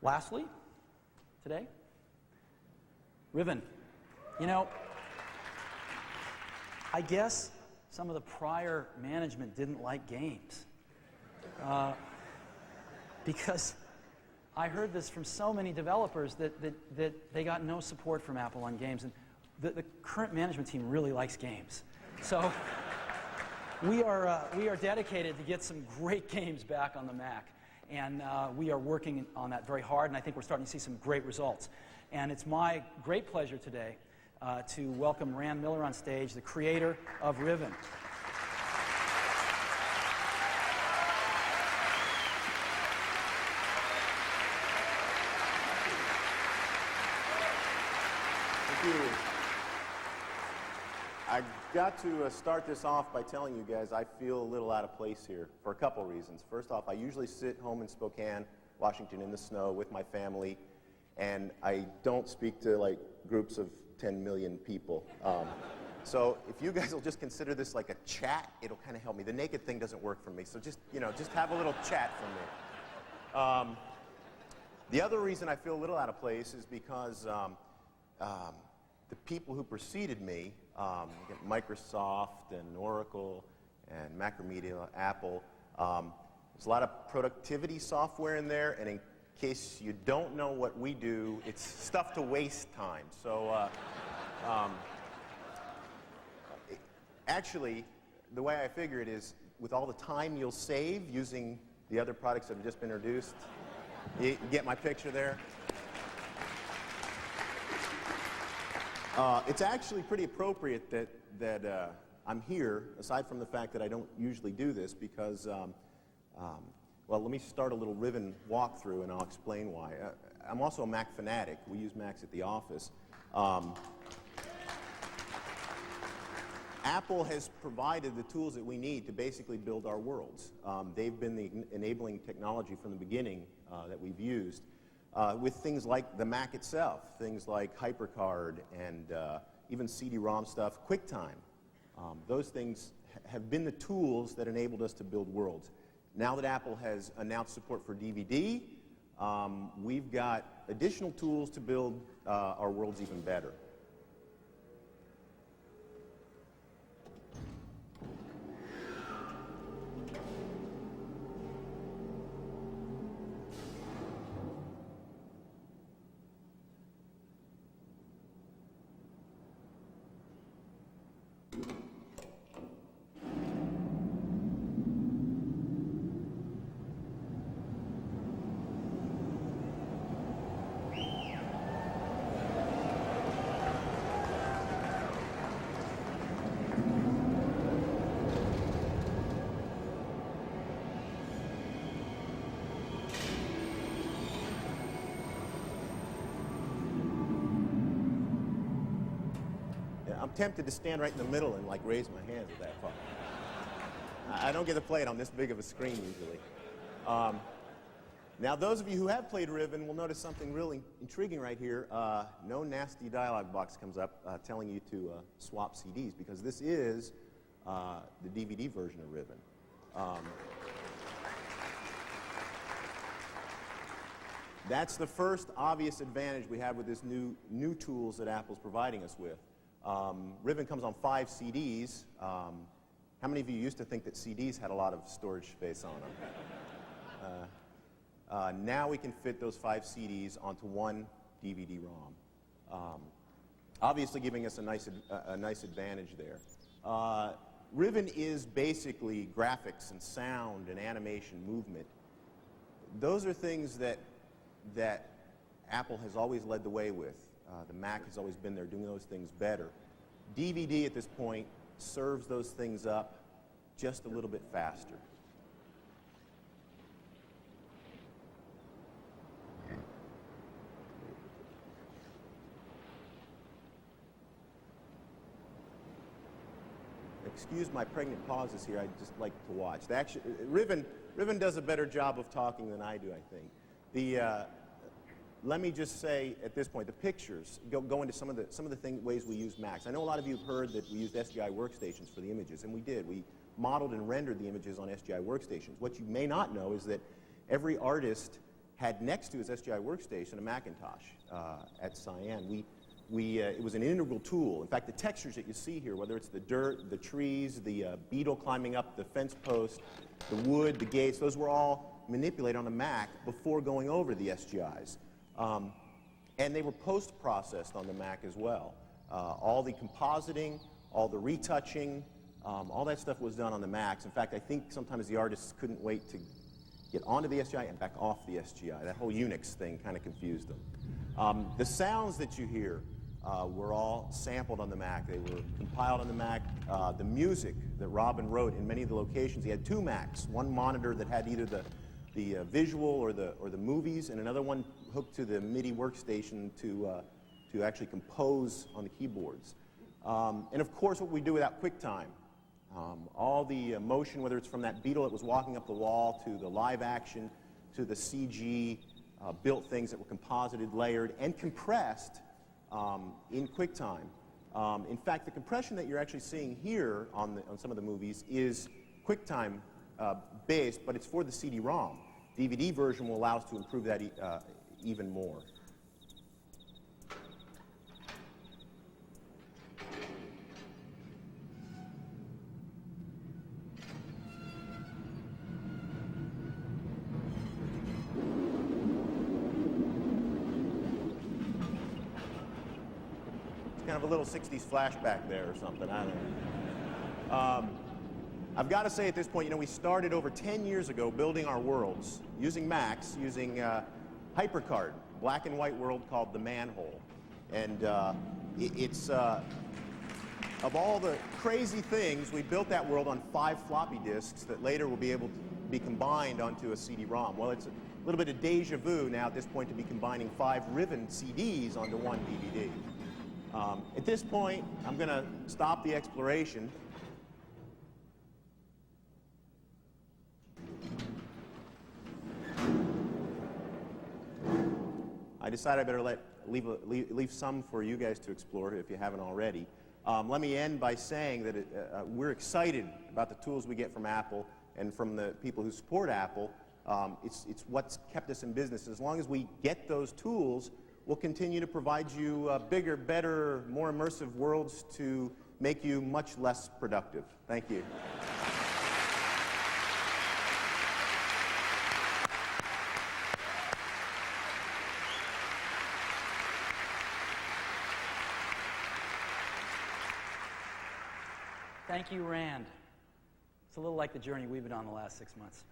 Lastly, today, Riven. You know, I guess some of the prior management didn't like games. Because I heard this from so many developers that they got no support from Apple on games. And the current management team really likes games. So we are dedicated to get some great games back on the Mac. And we are working on that very hard, and I think we're starting to see some great results. And it's my great pleasure today to welcome Randa Millera on stage, the creator of Riven. I got to start this off by telling you guys I feel a little out of place here for a couple reasons. First off, I usually sit home in Spokane, Washington in the snow with my family, and I don't speak to like groups of 10 million people. So if you guys will just consider this like a chat, it'll kind of help me. The naked thing doesn't work for me, so just have a little chat from me. The other reason I feel a little out of place is because the people who preceded me, Microsoft and Oracle and Macromedia, Apple, there's a lot of productivity software in there, and in case you don't know what we do, it's stuff to waste time. So actually, the way I figure it is, with all the time you'll save using the other products that have just been introduced, you get my picture there? It's actually pretty appropriate that I'm here, aside from the fact that I don't usually do this, because, well, let me start a little Riven walkthrough, and I'll explain why. I'm also a Mac fanatic. We use Macs at the office. Apple has provided the tools that we need to basically build our worlds. They've been the enabling technology from the beginning that we've used. With things like the Mac itself, things like HyperCard and even CD-ROM stuff, QuickTime. Those things have been the tools that enabled us to build worlds. Now that Apple has announced support for DVD, we've got additional tools to build our worlds even better. I'm tempted to stand right in the middle and like raise my hands at that part. I don't get to play it on this big of a screen usually. Now those of you who have played Riven will notice something really intriguing right here. No nasty dialog box comes up telling you to swap CDs, because this is the DVD version of Riven. That's the first obvious advantage we have with this new tools that Apple's providing us with. Riven comes on 5 CDs. How many of you used to think that CDs had a lot of storage space on them? Now we can fit those 5 CDs onto one DVD-ROM, obviously giving us a nice advantage there. Riven is basically graphics and sound and animation movement. Those are things that Apple has always led the way with. The Mac has always been there doing those things better. DVD at this point serves those things up just a little bit faster. Excuse my pregnant pauses here. I just like to watch. Actually, Riven does a better job of talking than I do, I think. Let me just say at this point, the pictures go into some of the ways we use Macs. I know a lot of you have heard that we used SGI workstations for the images, and we did. We modeled and rendered the images on SGI workstations. What you may not know is that every artist had next to his SGI workstation a Macintosh at Cyan. It was an integral tool. In fact, the textures that you see here, whether it's the dirt, the trees, the beetle climbing up the fence post, the wood, the gates, those were all manipulated on a Mac before going over the SGIs. And they were post-processed on the Mac as well. All the compositing, all the retouching, all that stuff was done on the Macs. In fact, I think sometimes the artists couldn't wait to get onto the SGI and back off the SGI. That whole Unix thing kind of confused them. The sounds that you hear were all sampled on the Mac. They were compiled on the Mac. The music that Robin wrote in many of the locations, he had two Macs, one monitor that had either the visual or the movies, and another one hooked to the MIDI workstation to actually compose on the keyboards. And of course, what we do without QuickTime. All the motion, whether it's from that beetle that was walking up the wall to the live action to the CG built things that were composited, layered, and compressed in QuickTime. In fact, the compression that you're actually seeing here on some of the movies is QuickTime based, but it's for the CD-ROM. DVD version will allow us to improve that even more. Kind of a little 60s flashback there or something, I don't know. I've got to say at this point, you know, we started over 10 years ago building our worlds using Macs, using HyperCard, black and white world called the Manhole. And it's, of all the crazy things, we built that world on 5 floppy disks that later will be able to be combined onto a CD-ROM. Well, it's a little bit of deja vu now at this point to be combining 5 Riven CDs onto one DVD. At this point, I'm going to stop the exploration. I decided I better leave some for you guys to explore if you haven't already. Let me end by saying that we're excited about the tools we get from Apple and from the people who support Apple. It's what's kept us in business. As long as we get those tools, we'll continue to provide you bigger, better, more immersive worlds to make you much less productive. Thank you. Thank you, Rand. It's a little like the journey we've been on the last 6 months.